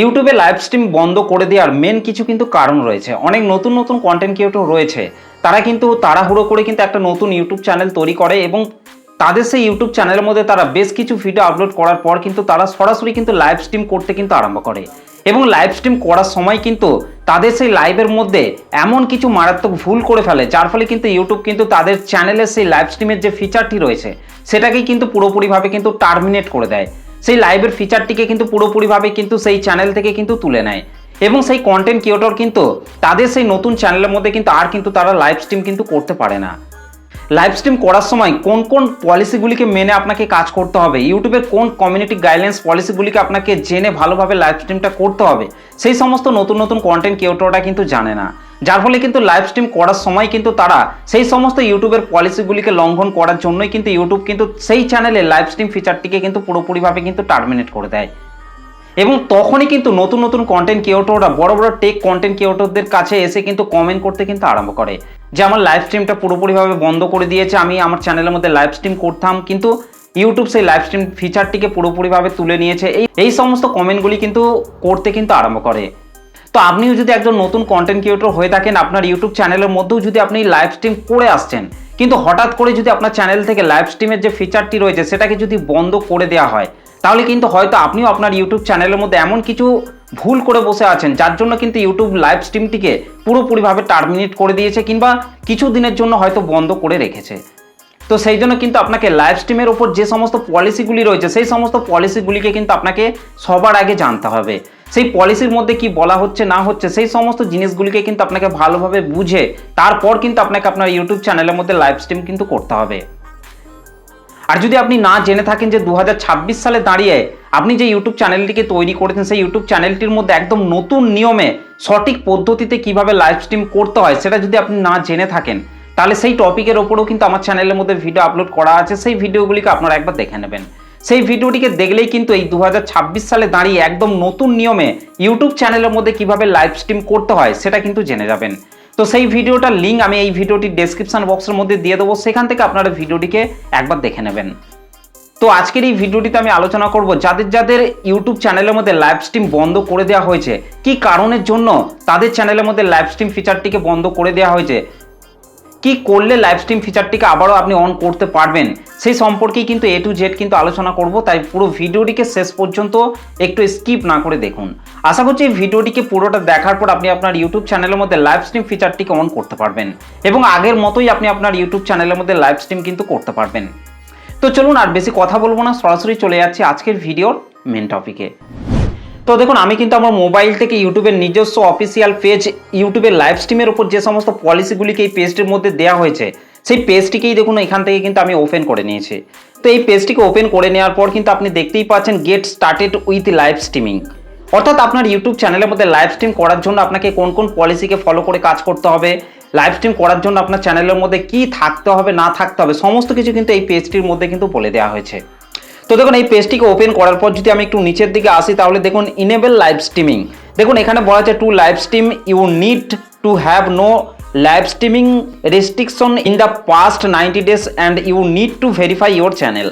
ইউটিউবে live stream বন্ধ করে দেওয়ার মেন কিছু কিন্তু কারণ রয়েছে। অনেক নতুন নতুন কন্টেন্ট ক্রিয়েটর রয়েছে, তারা কিন্তু তাড়াহুড়ো করে কিন্তু একটা নতুন ইউটিউব চ্যানেল তৈরি করে এবং তাদের সেই ইউটিউব চ্যানেলের মধ্যে তারা বেশ কিছু ভিডিও আপলোড করার পর কিন্তু তারা সরাসরি কিন্তু লাইভ স্ট্রিম করতে কিন্তু আরম্ভ করে এবং লাইভ স্ট্রিম করার সময় কিন্তু তাদের সেই লাইভের মধ্যে এমন কিছু মারাত্মক ভুল করে ফেলে, যার ফলে কিন্তু ইউটিউব কিন্তু তাদের চ্যানেলের সেই লাইভ স্ট্রিমের যে ফিচারটি রয়েছে সেটাকেই কিন্তু পুরোপুরিভাবে কিন্তু টার্মিনেট করে দেয়। সেই লাইভের ফিচারটিকে কিন্তু পুরোপুরিভাবে কিন্তু সেই চ্যানেল থেকে কিন্তু তুলে নেয় এবং সেই কন্টেন্ট ক্রিয়েটর কিন্তু তাদের সেই নতুন চ্যানেলের মধ্যে কিন্তু আর কিন্তু তারা লাইভ স্ট্রিম কিন্তু করতে পারে না। লাইভ স্ট্রিম করার সময় কোন কোন পলিসিগুলিকে মেনে আপনাকে কাজ করতে হবে, ইউটিউবের কোন কমিউনিটি গাইডলাইন্স পলিসিগুলিকে আপনাকে জেনে ভালোভাবে লাইভ স্ট্রিমটা করতে হবে, সেই সমস্ত নতুন নতুন কন্টেন্ট ক্রিয়েটররা কিন্তু জানে না। যার ফলে কিন্তু লাইভ স্ট্রিম করার সময় কিন্তু তারা সেই সমস্ত ইউটিউবের পলিসিগুলিকে লঙ্ঘন করার জন্যই কিন্তু ইউটিউব কিন্তু সেই চ্যানেলে লাইভ স্ট্রিম ফিচারটিকে কিন্তু পুরোপুরিভাবে কিন্তু টার্মিনেট করে দেয় এবং তখনই কিন্তু নতুন নতুন কন্টেন্ট ক্রিয়েটররা বড় বড় টেক কন্টেন্ট ক্রিয়েটরদের কাছে এসে কিন্তু কমেন্ট করতে কিন্তু আরম্ভ করে যে আমার লাইভ স্ট্রিমটা পুরোপুরিভাবে বন্ধ করে দিয়েছে, আমি আমার চ্যানেলের মধ্যে লাইভ স্ট্রিম করতাম কিন্তু ইউটিউব সেই লাইভ স্ট্রিম ফিচারটিকে পুরোপুরিভাবে তুলে নিয়েছে। এই সমস্ত কমেন্টগুলি কিন্তু করতে কিন্তু আরম্ভ করে। তো আপনিও যদি একজন নতুন কন্টেন্ট ক্রিয়েটর হয়ে থাকেন, আপনার ইউটিউব চ্যানেলের মধ্যেও যদি আপনি লাইভ স্ট্রিম করে আসছেন কিন্তু হঠাৎ করে যদি আপনার চ্যানেল থেকে লাইভ স্ট্রিমের যে ফিচারটি রয়েছে সেটাকে যদি বন্ধ করে দেওয়া হয়, তাহলে কিন্তু হয়তো আপনিও আপনার ইউটিউব চ্যানেলের মধ্যে এমন কিছু ভুল করে বসে আছেন যার জন্য কিন্তু ইউটিউব লাইভ স্ট্রিমটিকে পুরোপুরিভাবে টার্মিনেট করে দিয়েছে কিংবা কিছু দিনের জন্য হয়তো বন্ধ করে রেখেছে। তো সেই জন্য কিন্তু আপনাকে লাইভ স্ট্রিমের ওপর যে সমস্ত পলিসিগুলি রয়েছে সেই সমস্ত পলিসিগুলিকে কিন্তু আপনাকে সবার আগে জানতে হবে। সেই পলিসির মধ্যে কি বলা হচ্ছে না হচ্ছে সেই সমস্ত জিনিসগুলিকে কিন্তু আপনাকে ভালোভাবে বুঝে তারপর কিন্তু আপনাকে আপনার ইউটিউব চ্যানেলের মধ্যে লাইভ স্ট্রিম কিন্তু করতে হবে। আর যদি আপনি না জেনে থাকেন যে 2026 সালে দাঁড়িয়ে আপনি যে ইউটিউব চ্যানেলটিকে তৈরি করেছেন সেই ইউটিউব চ্যানেলটির মধ্যে একদম নতুন নিয়মে সঠিক পদ্ধতিতে কিভাবে লাইভ স্ট্রিম করতে হয় সেটা যদি আপনি না জেনে থাকেন, তাহলে সেই টপিকের ওপরেও কিন্তু আমার চ্যানেলের মধ্যে ভিডিও আপলোড করা আছে, সেই ভিডিওগুলিকে আপনারা একবার দেখে নেবেন। সেই ভিডিওটিকে দেখলেই কিন্তু এই 2026 সালে দাঁড়িয়ে একদম নতুন নিয়মে ইউটিউব চ্যানেলের মধ্যে কিভাবে লাইভ স্ট্রিম করতে হয় সেটা কিন্তু জেনে যাবেন। তো সেই ভিডিওটার লিঙ্ক আমি এই ভিডিওটির ডেসক্রিপশন বক্সের মধ্যে দিয়ে দেবো, সেখান থেকে আপনারা ভিডিওটিকে একবার দেখে নেবেন। তো আজকের এই ভিডিওটিতে আমি আলোচনা করব যাদের যাদের ইউটিউব চ্যানেলের মধ্যে লাইভ স্ট্রিম বন্ধ করে দেওয়া হয়েছে, কি কারণের জন্য তাদের চ্যানেলের মধ্যে লাইভ স্ট্রিম ফিচারটিকে বন্ধ করে দেওয়া হয়েছে, কি করলে লাইভ স্ট্রিম ফিচারটিকে আবারও আপনি অন করতে পারবেন, সেই সম্পর্কেই কিন্তু A to Z কিন্তু আলোচনা করব। তাই পুরো ভিডিওটিকে শেষ পর্যন্ত একটু স্কিপ না করে দেখুন। আশা করছি এই ভিডিওটিকে পুরোটা দেখার পর আপনি আপনার ইউটিউব চ্যানেলের মধ্যে লাইভ স্ট্রিম ফিচারটিকে অন করতে পারবেন এবং আগের মতোই আপনি আপনার ইউটিউব চ্যানেলের মধ্যে লাইভ স্ট্রিম কিন্তু করতে পারবেন। তো চলুন আর বেশি কথা বলবো না, সরাসরি চলে যাচ্ছি আজকের ভিডিওর মেন টপিকে। তো দেখুন, আমি কিন্তু আমার মোবাইল থেকে ইউটিউবের নিজস্ব অফিসিয়াল পেজ ইউটিউবের লাইভ স্ট্রিমের উপর যে সমস্ত পলিসিগুলিকে এই পেজটির মধ্যে দেওয়া হয়েছে সেই পেজটিকেই দেখুন এখান থেকে কিন্তু আমি ওপেন করে নিয়েছি। তো এই পেজটিকে ওপেন করে নেওয়ার পর কিন্তু আপনি দেখতেই পাচ্ছেন get started with live streaming, অর্থাৎ আপনার ইউটিউব চ্যানেলের মধ্যে লাইভ স্ট্রিম করার জন্য আপনাকে কোন কোন পলিসিকে ফলো করে কাজ করতে হবে, লাইভ স্ট্রিম করার জন্য আপনার চ্যানেলের মধ্যে কি থাকতে হবে না থাকতে হবে সমস্ত কিছু কিন্তু এই পেজটির মধ্যে কিন্তু বলে দেওয়া হয়েছে। তো দেখুন, এই পেজটিকে ওপেন করার পর যদি আমি একটু নিচের দিকে আসি তাহলে দেখুন ইনেবল লাইভ স্ট্রিমিং, দেখুন এখানে বলা আছে to live stream you need to have no live streaming restriction in the past 90 days and you need to verify your channel.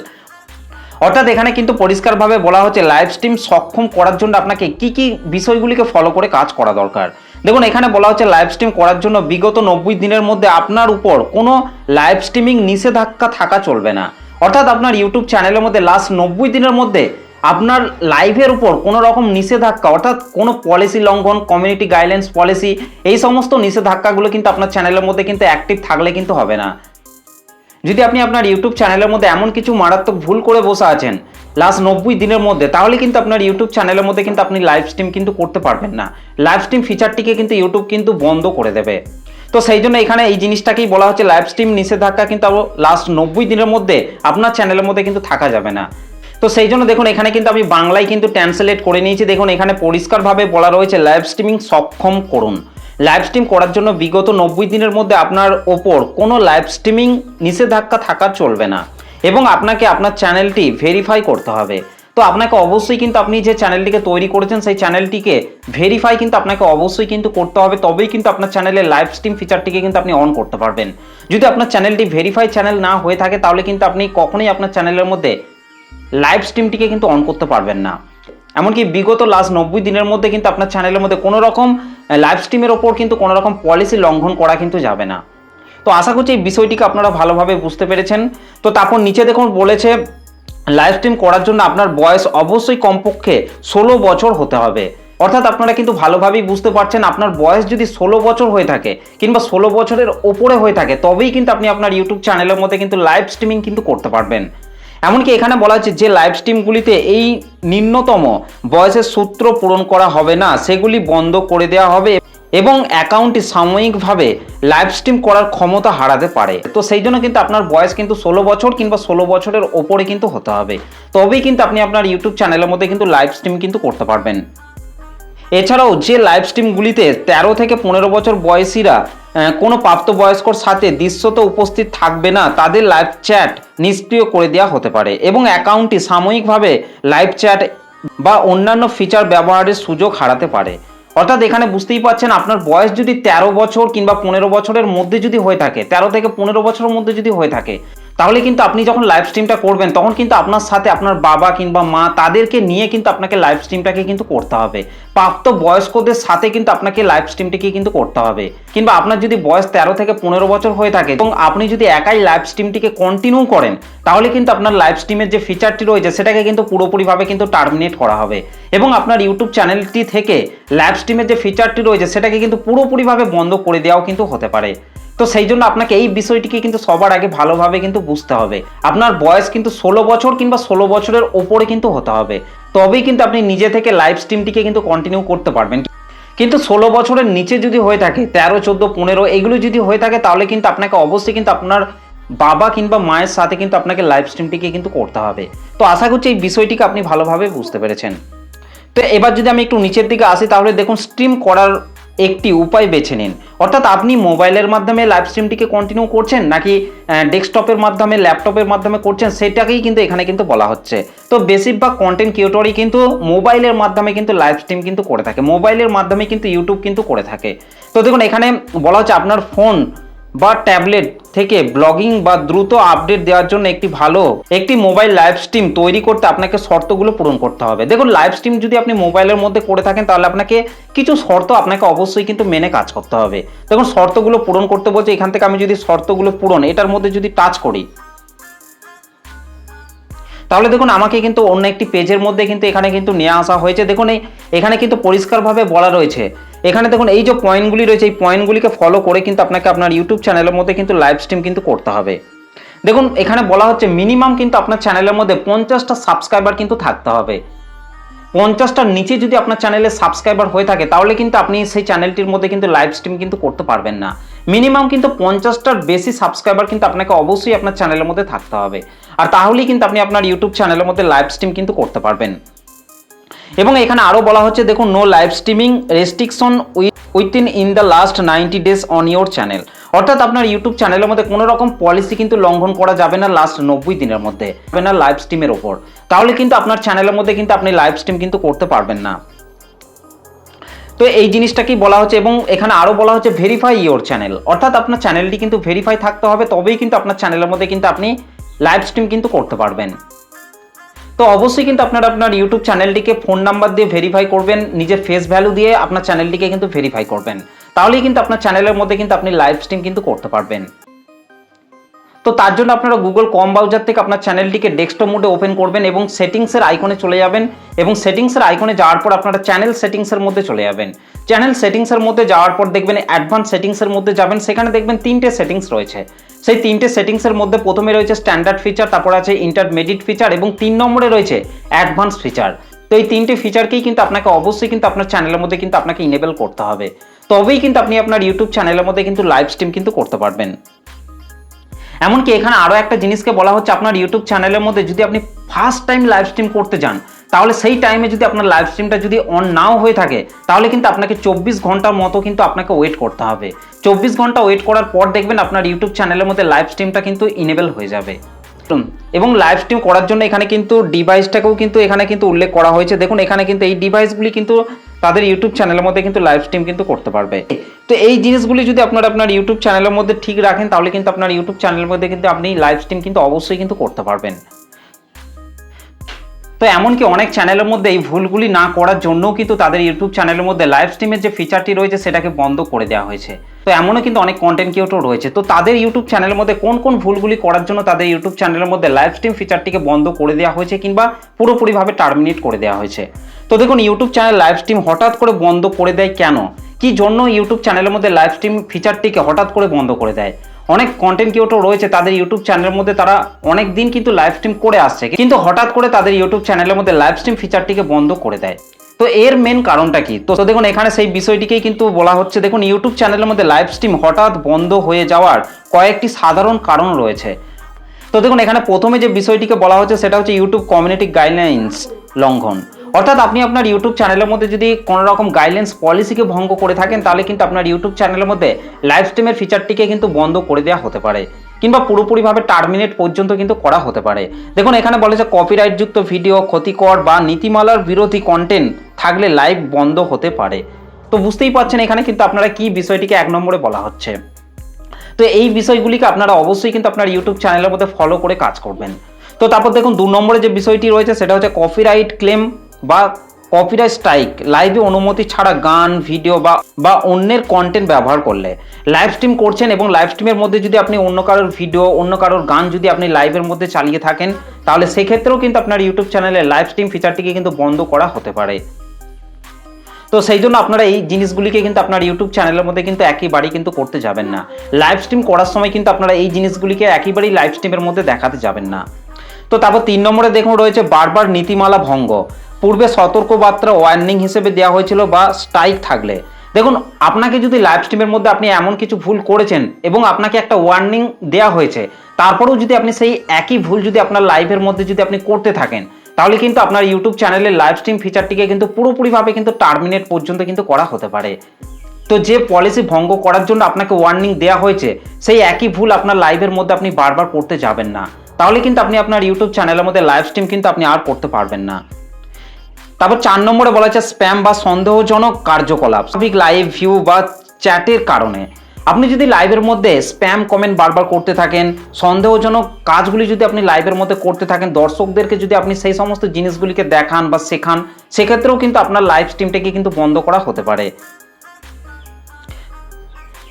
অর্থাৎ এখানে কিন্তু পরিষ্কারভাবে বলা হচ্ছে লাইভ স্ট্রিম সক্ষম করার জন্য আপনাকে কি কি বিষয়গুলিকে ফলো করে কাজ করা দরকার। দেখুন এখানে বলা হচ্ছে লাইভ স্ট্রিম করার জন্য বিগত 90 দিনের মধ্যে আপনার উপর কোনো লাইভ স্ট্রিমিং নিষেধাজ্ঞা থাকা চলবে না। অর্থাৎ আপনার ইউটিউব চ্যানেলের মধ্যে লাস্ট 90 দিনের মধ্যে আপনার লাইভের উপর কোনো রকম নিষেধাজ্ঞা অর্থাৎ কোনো পলিসি লঙ্ঘন, কমিউনিটি গাইডলাইন্স পলিসি, এই সমস্ত নিষেধাজ্ঞাগুলো কিন্তু আপনার চ্যানেলের মধ্যে কিন্তু অ্যাক্টিভ থাকলে কিন্তু হবে না। যদি আপনি আপনার ইউটিউব চ্যানেলের মধ্যে এমন কিছু মারাত্মক ভুল করে বসে আছেন লাস্ট 90 দিনের মধ্যে, তাহলে কিন্তু আপনার ইউটিউব চ্যানেলের মধ্যে কিন্তু আপনি লাইভ স্ট্রিম কিন্তু করতে পারবেন না। লাইভ স্ট্রিম ফিচারটিকে কিন্তু ইউটিউব কিন্তু বন্ধ করে দেবে। তো সেই জন্য এখানে এই জিনিসটাকেই বলা হচ্ছে লাইভ স্ট্রিম নিষেধাজ্ঞা কিন্তু লাস্ট 90 দিনের মধ্যে আপনার চ্যানেলের মধ্যে কিন্তু থাকা যাবে না। তো সেই জন্য দেখুন এখানে কিন্তু আমি বাংলায় কিন্তু ট্রান্সলেট করে নিয়েছি। দেখুন এখানে পরিষ্কারভাবে বলা রয়েছে লাইভ স্ট্রিমিং সক্ষম করুন। লাইভ স্ট্রিম করার জন্য বিগত 90 দিনের মধ্যে আপনার ওপর কোনো লাইভ স্ট্রিমিং নিষেধাজ্ঞা থাকা চলবে না এবং আপনাকে আপনার চ্যানেলটি ভেরিফাই করতে হবে। তো আপনাকে অবশ্যই কিন্তু আপনি যে চ্যানেলটিকে তৈরি করেছেন সেই চ্যানেলটিকে ভেরিফাই কিন্তু আপনাকে অবশ্যই কিন্তু করতে হবে, তবেই কিন্তু আপনার চ্যানেলের লাইভ স্ট্রিম ফিচারটিকে কিন্তু আপনি অন করতে পারবেন। যদি আপনার চ্যানেলটি ভেরিফাই চ্যানেল না হয়ে থাকে তাহলে কিন্তু আপনি কখনোই আপনার চ্যানেলের মধ্যে লাইভ স্ট্রিমটিকে কিন্তু অন করতে পারবেন না। এমনকি বিগত লাস্ট 90 দিনের মধ্যে কিন্তু আপনার চ্যানেলের মধ্যে কোনো রকম লাইভ স্ট্রিমের ওপর কিন্তু কোনো রকম পলিসি লঙ্ঘন করা কিন্তু যাবে না। তো আশা করছি এই বিষয়টিকে আপনারা ভালোভাবে বুঝতে পেরেছেন। তো তারপর নিচে দেখুন বলেছে লাইভ স্ট্রিম করার জন্য আপনার বয়স অবশ্যই কমপক্ষে 16 বছর হতে হবে। অর্থাৎ আপনারা কিন্তু ভালোভাবেই বুঝতে পারছেন, আপনার বয়স যদি 16 বছর হয়ে থাকে কিংবা 16 বছরের ওপরে হয়ে থাকে তবেই কিন্তু আপনি আপনার ইউটিউব চ্যানেলের মধ্যে কিন্তু লাইভ স্ট্রিমিং কিন্তু করতে পারবেন। এমনকি এখানে বলা হচ্ছে যে লাইভ স্ট্রিমগুলিতে এই নিম্নতম বয়সের সূত্র পূরণ করা হবে না, সেগুলি বন্ধ করে দেওয়া হবে এবং অ্যাকাউন্টটি সাময়িকভাবে লাইভ স্ট্রিম করার ক্ষমতা হারাতে পারে। তো সেই জন্য কিন্তু আপনার বয়স কিন্তু 16 বছর কিংবা 16 বছরের ওপরে কিন্তু হতে হবে, তবেই কিন্তু আপনি আপনার ইউটিউব চ্যানেলের মধ্যে কিন্তু লাইভ স্ট্রিম কিন্তু করতে পারবেন। এছাড়াও যে লাইভ স্ট্রিমগুলিতে 13 থেকে 15 বছর বয়সীরা কোনো প্রাপ্তবয়স্কর সাথে দৃশ্যত উপস্থিত থাকবে না, তাদের লাইভ চ্যাট নিষ্ক্রিয় করে দেওয়া হতে পারে এবং অ্যাকাউন্টটি সাময়িকভাবে লাইভ চ্যাট বা অন্যান্য ফিচার ব্যবহারের সুযোগ হারাতে পারে। অর্থাৎ এখানে বুঝতেই পারছেন, আপনার বয়স যদি 13 বছর কিংবা 15 বছরের মধ্যে যদি হয়ে থাকে, 13 থেকে 15 বছরের মধ্যে যদি হয়ে থাকে, তাহলে কিন্তু আপনি যখন লাইভ স্ট্রিমটা করবেন তখন কিন্তু আপনার সাথে আপনার বাবা কিংবা মা তাদেরকে নিয়ে কিন্তু আপনাকে লাইভ স্ট্রিমটাকে কিন্তু করতে হবে। প্রাপ্ত বয়স্কদের সাথে কিন্তু আপনাকে লাইভ স্ট্রিমটাকে কিন্তু করতে হবে। কিংবা আপনার যদি বয়স 13 থেকে 15 বছর হয়ে থাকে এবং আপনি যদি একাই লাইভ স্ট্রিমটিকে কন্টিনিউ করেন, তাহলে কিন্তু আপনার লাইভ স্ট্রিমের যে ফিচারটি রয়েছে সেটাকে কিন্তু পুরোপুরিভাবে কিন্তু টার্মিনেট করা হবে এবং আপনার ইউটিউব চ্যানেলটি থেকে লাইভ স্ট্রিমের যে ফিচারটি রয়েছে সেটাকে কিন্তু পুরোপুরিভাবে বন্ধ করে দেওয়াও কিন্তু হতে পারে। তো সেই জন্য আপনাকে এই বিষয়টিকে কিন্তু সবার আগে ভালোভাবে কিন্তু বুঝতে হবে। আপনার বয়স কিন্তু 16 বছর কিংবা 16 বছরের ওপরে কিন্তু হতে হবে, তবেই কিন্তু আপনি নিজে থেকে লাইভ স্ট্রিমটিকে কিন্তু কন্টিনিউ করতে পারবেন। কিন্তু 16 বছরের নিচে যদি হয়ে থাকে, 13, 14, 15 এগুলো যদি হয়ে থাকে, তাহলে কিন্তু আপনাকে অবশ্যই কিন্তু আপনার বাবা কিংবা মায়ের সাথে কিন্তু আপনাকে লাইভ স্ট্রিমটিকে কিন্তু করতে হবে। তো আশা করছি এই বিষয়টিকে আপনি ভালোভাবে বুঝতে পেরেছেন। তো এবার যদি আমি একটু নিচের দিকে আসি, তাহলে দেখুন স্ট্রিম করার একটি উপায় বেছে নিন। অর্থাৎ আপনি মোবাইলের মাধ্যমে লাইভ স্ট্রিমটিকে কন্টিনিউ করছেন নাকি ডেস্কটপের মাধ্যমে, ল্যাপটপের মাধ্যমে করছেন, সেটাকেই কিন্তু এখানে কিন্তু বলা হচ্ছে। তো বেশিরভাগ কন্টেন্ট ক্রিয়েটরই কিন্তু মোবাইলের মাধ্যমে কিন্তু লাইভ স্ট্রিম কিন্তু করে থাকে, মোবাইলের মাধ্যমে কিন্তু ইউটিউব কিন্তু করে থাকে। তো দেখুন এখানে বলা হচ্ছে আপনার ফোন বা ট্যাবলেট থেকে ব্লগিং বা দ্রুত আপডেট দেওয়ার জন্য একটি মোবাইল লাইভ স্ট্রিম তৈরি করতে আপনাকে শর্তগুলো পূরণ করতে হবে। দেখুন লাইভ স্ট্রিম যদি আপনি মোবাইলের মধ্যে করে থাকেন, তাহলে আপনাকে কিছু শর্ত আপনাকে অবশ্যই কিন্তু মেনে কাজ করতে হবে। দেখুন শর্তগুলো পূরণ করতে বলছে, এখান থেকে আমি যদি শর্তগুলো পূরণ এটার মধ্যে যদি টাচ করি, তাহলে দেখুন আমাকে কিন্তু অন্য একটি পেজের মধ্যে কিন্তু এখানে কিন্তু নিয়ে আসা হয়েছে। দেখুন এখানে কিন্তু পরিষ্কারভাবে বলা রয়েছে, এখানে দেখুন এই যে পয়েন্টগুলি রয়েছে, এই পয়েন্টগুলিকে ফলো করে কিন্তু আপনাকে আপনার ইউটিউব চ্যানেলের মধ্যে কিন্তু লাইভ স্ট্রিম কিন্তু করতে হবে। দেখুন এখানে বলা হচ্ছে মিনিমাম কিন্তু আপনার চ্যানেলের মধ্যে 50টা সাবস্ক্রাইবার কিন্তু থাকতে হবে। 50টার নিচে যদি আপনার চ্যানেলে সাবস্ক্রাইবার হয়ে থাকে, তাহলে কিন্তু আপনি সেই চ্যানেলটির মধ্যে কিন্তু লাইভ স্ট্রিম কিন্তু করতে পারবেন না। মিনিমাম কিন্তু 50টার বেশি সাবস্ক্রাইবার কিন্তু আপনাকে অবশ্যই আপনার চ্যানেলের মধ্যে থাকতে হবে, আর তাহলেই কিন্তু আপনি আপনার ইউটিউব চ্যানেলের মধ্যে লাইভ স্ট্রিম কিন্তু করতে পারবেন। এবং এখানে আরও বলা হচ্ছে দেখুন no live streaming restriction within in the last 90 days on your channel. অর্থাৎ আপনার ইউটিউব চ্যানেলের মধ্যে কোনো রকম পলিসি কিন্তু লঙ্ঘন করা যাবে না লাস্ট 90 দিনের মধ্যে, হবে না লাইভ স্ট্রিমের ওপর, তাহলে কিন্তু আপনার চ্যানেলের মধ্যে কিন্তু আপনি লাইভ স্ট্রিম কিন্তু করতে পারবেন না। তো এই জিনিসটাকেই বলা হচ্ছে। এবং এখানে আরও বলা হচ্ছে ভেরিফাই ইওর চ্যানেল, অর্থাৎ আপনার চ্যানেলটি কিন্তু ভেরিফাই থাকতে হবে, তবেই কিন্তু আপনার চ্যানেলের মধ্যে কিন্তু আপনি লাইভ স্ট্রিম কিন্তু করতে পারবেন। তো অবশ্যই কিন্তু আপনার ইউটিউব চ্যানেলটিকে ফোন নাম্বার দিয়ে ভেরিফাই করবেন, নিজের ফেস ভ্যালু দিয়ে আপনার চ্যানেলটিকে কিন্তু ভেরিফাই করবেন, তাহলেই কিন্তু আপনার চ্যানেলের মধ্যে কিন্তু আপনি লাইভ স্ট্রিম কিন্তু করতে পারবেন। তো তার জন্য আপনারা গুগল ক্রোম ব্রাউজার থেকে আপনার চ্যানেলটিকে ডেস্কটপ মোডে ওপেন করবেন এবং সেটিংসের আইকনে চলে যাবেন, এবং সেটিংসের আইকনে যাওয়ার পর আপনারা চ্যানেল সেটিংসের মধ্যে চলে যাবেন। চ্যানেল সেটিংসের মধ্যে যাওয়ার পর দেখবেন অ্যাডভান্স সেটিংসের মধ্যে যাবেন, সেখানে দেখবেন 3টে সেটিংস রয়েছে। সেই 3টে সেটিংসের মধ্যে প্রথমে রয়েছে স্ট্যান্ডার্ড ফিচার, তারপর আছে ইন্টারমিডিয়েট ফিচার এবং 3 নম্বরে রয়েছে অ্যাডভান্স ফিচার। তো এই 3টে ফিচারকেই কিন্তু আপনাকে অবশ্যই কিন্তু আপনার চ্যানেলের মধ্যে কিন্তু আপনাকে ইনেবল করতে হবে, তবেই কিন্তু আপনি আপনার ইউটিউব চ্যানেলের মধ্যে কিন্তু লাইভ স্ট্রিম কিন্তু করতে পারবেন। এমনকি এখানে আরও একটা জিনিসকে বলা হচ্ছে, আপনার ইউটিউব চ্যানেলের মধ্যে যদি আপনি ফার্স্ট টাইম লাইভ স্ট্রিম করতে যান, তাহলে সেই টাইমে যদি আপনার লাইভ স্ট্রিমটা যদি অন নাও হয়ে থাকে, তাহলে কিন্তু আপনাকে 24 ঘন্টার মতো কিন্তু আপনাকে ওয়েট করতে হবে। 24 ঘন্টা ওয়েট করার পর দেখবেন আপনার ইউটিউব চ্যানেলের মধ্যে লাইভ স্ট্রিমটা কিন্তু ইনেবল হয়ে যাবে। এবং লাইভ স্ট্রিম করার জন্য এখানে কিন্তু ডিভাইসটাকেও কিন্তু এখানে কিন্তু উল্লেখ করা হয়েছে। দেখুন এখানে কিন্তু এই ডিভাইসগুলি কিন্তু তাদের ইউটিউব চ্যানেলের মধ্যে কিন্তু লাইভ স্ট্রিম কিন্তু করতে পারবে। তো এই জিনিসগুলি যদি আপনার ইউটিউব চ্যানেলের মধ্যে ঠিক রাখেন, তাহলে কিন্তু আপনার ইউটিউব চ্যানেলের মধ্যে কিন্তু আপনি লাইভ স্ট্রিম কিন্তু অবশ্যই কিন্তু করতে পারবেন। তো এমনকি অনেক চ্যানেলের মধ্যে এই ভুলগুলি না করার জন্যও কিন্তু তাদের ইউটিউব চ্যানেলের মধ্যে লাইভ স্ট্রিমের যে ফিচারটি রয়েছে সেটাকে বন্ধ করে দেওয়া হয়েছে। তো এমনও কিন্তু অনেক কন্টেন্ট ক্রিয়েটর রয়েছে, তো তাদের ইউটিউব চ্যানেলের মধ্যে কোন কোন ভুলগুলি করার জন্য তাদের ইউটিউব চ্যানেলের মধ্যে লাইভ স্ট্রিম ফিচারটিকে বন্ধ করে দেওয়া হয়েছে কিংবা পুরোপুরিভাবে টার্মিনেট করে দেওয়া হয়েছে। তো দেখুন, ইউটিউব চ্যানেল লাইভ স্ট্রিম হঠাৎ করে বন্ধ করে দেয় কেন, কি জন্য ইউটিউব চ্যানেলের মধ্যে লাইভ স্ট্রিম ফিচারটিকে হঠাৎ করে বন্ধ করে দেয়। অনেক কন্টেন্ট ক্রিয়েটর রয়েছে, তাদের ইউটিউব চ্যানেলের মধ্যে তারা অনেক দিন কিন্তু লাইভ স্ট্রিম করে আসছে, কিন্তু হঠাৎ করে তাদের ইউটিউব চ্যানেলের মধ্যে লাইভ স্ট্রিম ফিচারটিকে বন্ধ করে দেয়। তো এর মেন কারণটা কি? তো দেখুন, এখানে সেই বিষয়টিকেই কিন্তু বলা হচ্ছে। দেখুন, ইউটিউব চ্যানেলের মধ্যে লাইভ স্ট্রিম হঠাৎ বন্ধ হয়ে যাওয়ার কয়েকটি সাধারণ কারণ রয়েছে। তো দেখুন, এখানে প্রথমে যে বিষয়টিকে বলা হচ্ছে সেটা হচ্ছে ইউটিউব কমিউনিটি গাইডলাইন্স লঙ্ঘন। অর্থাৎ আপনি আপনার ইউটিউব চ্যানেলের মধ্যে যদি কোনো রকম গাইডলাইন্স পলিসিকে ভঙ্গ করে থাকেন, তাহলে কিন্তু আপনার ইউটিউব চ্যানেলের মধ্যে লাইভ স্ট্রিমের ফিচারটিকে কিন্তু বন্ধ করে দেওয়া হতে পারে কিংবা পুরোপুরিভাবে টার্মিনেট পর্যন্ত কিন্তু করা হতে পারে। দেখুন, এখানে বলেছে কপিরাইটযুক্ত ভিডিও, ক্ষতিকর বা নীতিমালার বিরোধী কন্টেন্ট থাকলে লাইভ বন্ধ হতে পারে। তো বুঝতেই পারছেন এখানে কিন্তু আপনারা কি বিষয়টিকে 1 নম্বরে বলা হচ্ছে। তো এই বিষয়গুলিকে আপনারা অবশ্যই কিন্তু আপনার ইউটিউব চ্যানেলের মধ্যে ফলো করে কাজ করবেন। তো তারপর দেখুন, 2 নম্বরে যে বিষয়টি রয়েছে সেটা হচ্ছে কপিরাইট ক্লেম বা কপিরাইট স্ট্রাইক। লাইভে অনুমতি ছাড়া গান, ভিডিও বা অন্যের কন্টেন্ট ব্যবহার করলে লাইভ স্ট্রিম করছেন এবং লাইভ স্ট্রিমের মধ্যে যদি আপনি অন্য কারোর ভিডিও, অন্য কারোর গান যদি আপনি লাইভের মধ্যে চালিয়ে থাকেন, তাহলে সেক্ষেত্রেও কিন্তু আপনার ইউটিউব চ্যানেলে লাইভ স্ট্রিম ফিচারটিকে কিন্তু বন্ধ করা হতে পারে। তো সেই জন্য আপনারা এই জিনিসগুলিকে কিন্তু আপনার ইউটিউব চ্যানেলের মধ্যে কিন্তু একেবারেই কিন্তু করতে যাবেন না। লাইভ স্ট্রিম করার সময় কিন্তু আপনারা এই জিনিসগুলিকে একেবারেই লাইভ স্ট্রিমের মধ্যে দেখাতে যাবেন না। তো তারপর 3 নম্বরে দেখুন রয়েছে বারবার নীতিমালা ভঙ্গ। পূর্বে সতর্কবার্তা ওয়ার্নিং হিসেবে দেওয়া হয়েছিল বা স্ট্রাইক থাকলে। দেখুন, আপনাকে যদি লাইভ স্ট্রিমের মধ্যে আপনি এমন কিছু ভুল করেছেন এবং আপনাকে একটা ওয়ার্নিং দেওয়া হয়েছে, তারপরেও যদি আপনি সেই একই ভুল যদি আপনার লাইভের মধ্যে যদি আপনি করতে থাকেন, তাহলে কিন্তু আপনার ইউটিউব চ্যানেলের লাইভ স্ট্রিম ফিচারটিকে কিন্তু পুরোপুরিভাবে কিন্তু টার্মিনেট পর্যন্ত কিন্তু করা হতে পারে। তো যে পলিসি ভঙ্গ করার জন্য আপনাকে ওয়ার্নিং দেওয়া হয়েছে, সেই একই ভুল আপনার লাইভের মধ্যে আপনি বারবার করতে যাবেন না, তাহলে কিন্তু আপনি আপনার ইউটিউব চ্যানেলের মধ্যে লাইভ স্ট্রিম কিন্তু আপনি আর করতে পারবেন না। তারপর 4 নম্বরে বলা হচ্ছে স্প্যাম বা সন্দেহজনক কার্যকলাপ। স্বাভাবিক লাইভ ভিউ বা চ্যাটের কারণে আপনি যদি লাইভের মধ্যে স্প্যাম কমেন্ট বারবার করতে থাকেন, সন্দেহজনক কাজগুলি যদি আপনি লাইভের মধ্যে করতে থাকেন, দর্শকদেরকে যদি আপনি সেই সমস্ত জিনিসগুলিকে দেখান বা শেখান, সেক্ষেত্রেও কিন্তু আপনার লাইভ স্ট্রিমটাকে কিন্তু বন্ধ করা হতে পারে।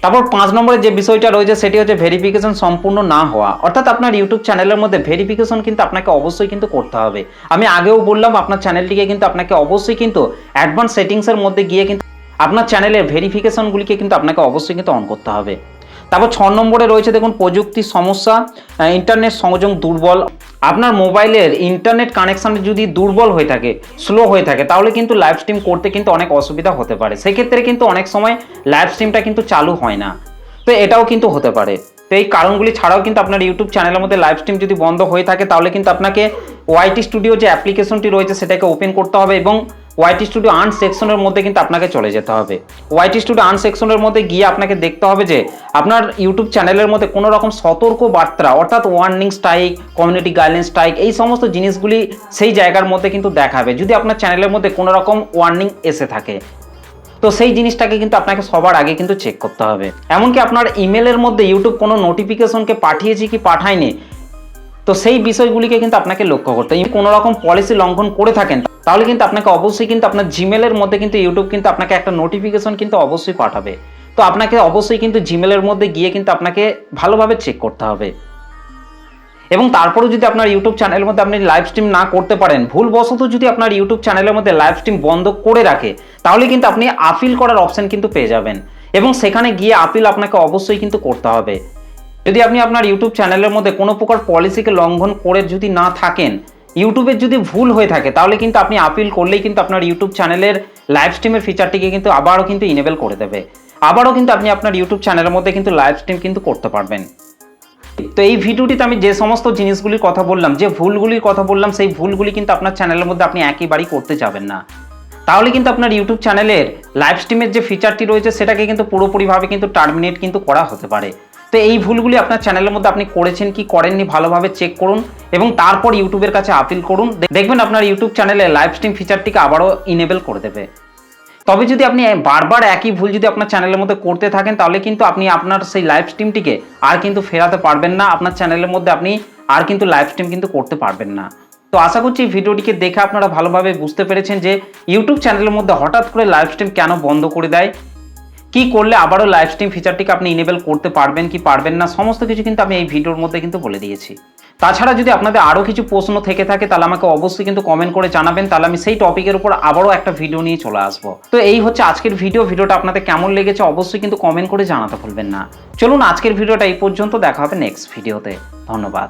তারপর 5 নম্বরে যে বিষয়টা রয়েছে সেটি হচ্ছে ভেরিফিকেশন সম্পূর্ণ না হওয়া। অর্থাৎ আপনার ইউটিউব চ্যানেলের মধ্যে ভেরিফিকেশন কিন্তু আপনাকে অবশ্যই কিন্তু করতে হবে। আমি আগেও বললাম, আপনার চ্যানেলটিকে কিন্তু আপনাকে অবশ্যই কিন্তু অ্যাডভান্স সেটিংসের মধ্যে গিয়ে কিন্তু আপনার চ্যানেলের ভেরিফিকেশনগুলিকে কিন্তু আপনাকে অবশ্যই কিন্তু অন করতে হবে। তারপর 6 নম্বরে রয়েছে দেখুন প্রযুক্তির সমস্যা, ইন্টারনেট সংযোগ দুর্বল। আপনার মোবাইলের ইন্টারনেট কানেকশন যদি দুর্বল হয়ে থাকে, স্লো হয়ে থাকে, তাহলে কিন্তু লাইভ স্ট্রিম করতে কিন্তু অনেক অসুবিধা হতে পারে। সেক্ষেত্রে কিন্তু অনেক সময় লাইভ স্ট্রিমটা কিন্তু চালু হয় না। তো এটাও কিন্তু হতে পারে। তো এই কারণগুলি ছাড়াও কিন্তু আপনার ইউটিউব চ্যানেলের মধ্যে লাইভ স্ট্রিম যদি বন্ধ হয়ে থাকে, তাহলে কিন্তু আপনাকে ওয়াইটি স্টুডিও যে অ্যাপ্লিকেশনটি রয়েছে সেটাকে ওপেন করতে হবে এবং ওয়াইটি স্টুডিও আর্ন সেকশনের মধ্যে কিন্তু আপনাকে চলে যেতে হবে। ওয়াইটি স্টুডিও আর্ন সেকশনের মধ্যে গিয়ে আপনাকে দেখতে হবে যে আপনার ইউটিউব চ্যানেলের মধ্যে কোনো রকম সতর্ক বার্তা, অর্থাৎ warning strike, community guideline strike, এই সমস্ত জিনিসগুলি সেই জায়গার মধ্যে কিন্তু দেখাবে যদি আপনার চ্যানেলের মধ্যে কোনো রকম ওয়ার্নিং এসে থাকে। তো সেই জিনিসটাকে কিন্তু আপনাকে সবার আগে কিন্তু চেক করতে হবে। এমনকি আপনার ইমেলের মধ্যে ইউটিউব কোনো নোটিফিকেশনকে পাঠিয়েছে কি পাঠায়নি, তো সেই বিষয়গুলিকে কিন্তু আপনাকে লক্ষ্য করতে হবে। কোনো রকম পলিসি লঙ্ঘন করে থাকেন, তাহলে কিন্তু আপনাকে অবশ্যই কিন্তু আপনার জিমেলের মধ্যে কিন্তু ইউটিউব কিন্তু আপনাকে একটা নোটিফিকেশন কিন্তু অবশ্যই পাঠাবে। তো আপনাকে অবশ্যই কিন্তু জিমেলের মধ্যে গিয়ে কিন্তু আপনাকে ভালোভাবে চেক করতে হবে। এবং তারপরেও যদি আপনার ইউটিউব চ্যানেলের মধ্যে আপনি লাইভ স্ট্রিম না করতে পারেন, ভুলবশত যদি আপনার ইউটিউব চ্যানেলের মধ্যে লাইভ স্ট্রিম বন্ধ করে রাখে, তাহলে কিন্তু আপনি আপিল করার অপশন কিন্তু পেয়ে যাবেন এবং সেখানে গিয়ে আপিল আপনাকে অবশ্যই কিন্তু করতে হবে। যদি আপনি আপনার ইউটিউব চ্যানেলের মধ্যে কোনো প্রকার পলিসিকে লঙ্ঘন করে যদি না থাকেন, ইউটিউবের যদি ভুল হয়ে থাকে, তাহলে কিন্তু আপনি আপিল করলেই কিন্তু আপনার ইউটিউব চ্যানেলের লাইভ স্ট্রিমের ফিচারটিকে কিন্তু আবারও কিন্তু ইনেবল করে দেবে। আবারও কিন্তু আপনি আপনার ইউটিউব চ্যানেলের মধ্যে কিন্তু লাইভ স্ট্রিম কিন্তু করতে পারবেন। তো এই ভিডিওটিতে আমি যে সমস্ত জিনিসগুলির কথা বললাম, যে ভুলগুলির কথা বললাম, সেই ভুলগুলি কিন্তু আপনার চ্যানেলের মধ্যে আপনি একেবারেই করতে যাবেন না। তাহলে কিন্তু আপনার ইউটিউব চ্যানেলের লাইভ স্ট্রিমের যে ফিচারটি রয়েছে সেটাকে কিন্তু পুরোপুরিভাবে কিন্তু টার্মিনেট কিন্তু করা হতে পারে। তো এই ভুলগুলি আপনার চ্যানেলের মধ্যে আপনি করেছেন কি করেননি ভালোভাবে চেক করুন এবং তারপর ইউটিউবের কাছে আপিল করুন। দেখবেন আপনার ইউটিউব চ্যানেলে লাইভ স্ট্রিম ফিচারটিকে আবারও ইনেবল করে দেবে। তবে যদি আপনি বারবার একই ভুল যদি আপনার চ্যানেলের মধ্যে করতে থাকেন, তাহলে কিন্তু আপনি আপনার সেই লাইভ স্ট্রিমটিকে আর কিন্তু ফেরাতে পারবেন না। আপনার চ্যানেলের মধ্যে আপনি আর কিন্তু লাইভ স্ট্রিম কিন্তু করতে পারবেন না। তো আশা করছি এই ভিডিওটিকে দেখে আপনারা ভালোভাবে বুঝতে পেরেছেন যে ইউটিউব চ্যানেলের মধ্যে হঠাৎ করে লাইভ স্ট্রিম কেন বন্ধ করে দেয়, কি করলে আবারও লাইভ স্ট্রিম ফিচারটিকে আপনি ইনেবল করতে পারবেন কি পারবেন না, সমস্ত কিছু কিন্তু আমি এই ভিডিওর মধ্যে কিন্তু বলে দিয়েছি। তাছাড়া যদি আপনাদের আরও কিছু প্রশ্ন থেকে থাকে তাহলে আমাকে অবশ্যই কিন্তু কমেন্ট করে জানাবেন, তাহলে আমি সেই টপিকের উপর আবারও একটা ভিডিও নিয়ে চলে আসবো। তো এই হচ্ছে আজকের ভিডিওটা আপনাদের কেমন লেগেছে অবশ্যই কিন্তু কমেন্ট করে জানাতে ভুলবেন না। চলুন আজকের ভিডিওটা এই পর্যন্ত, দেখা হবে নেক্সট ভিডিওতে। ধন্যবাদ।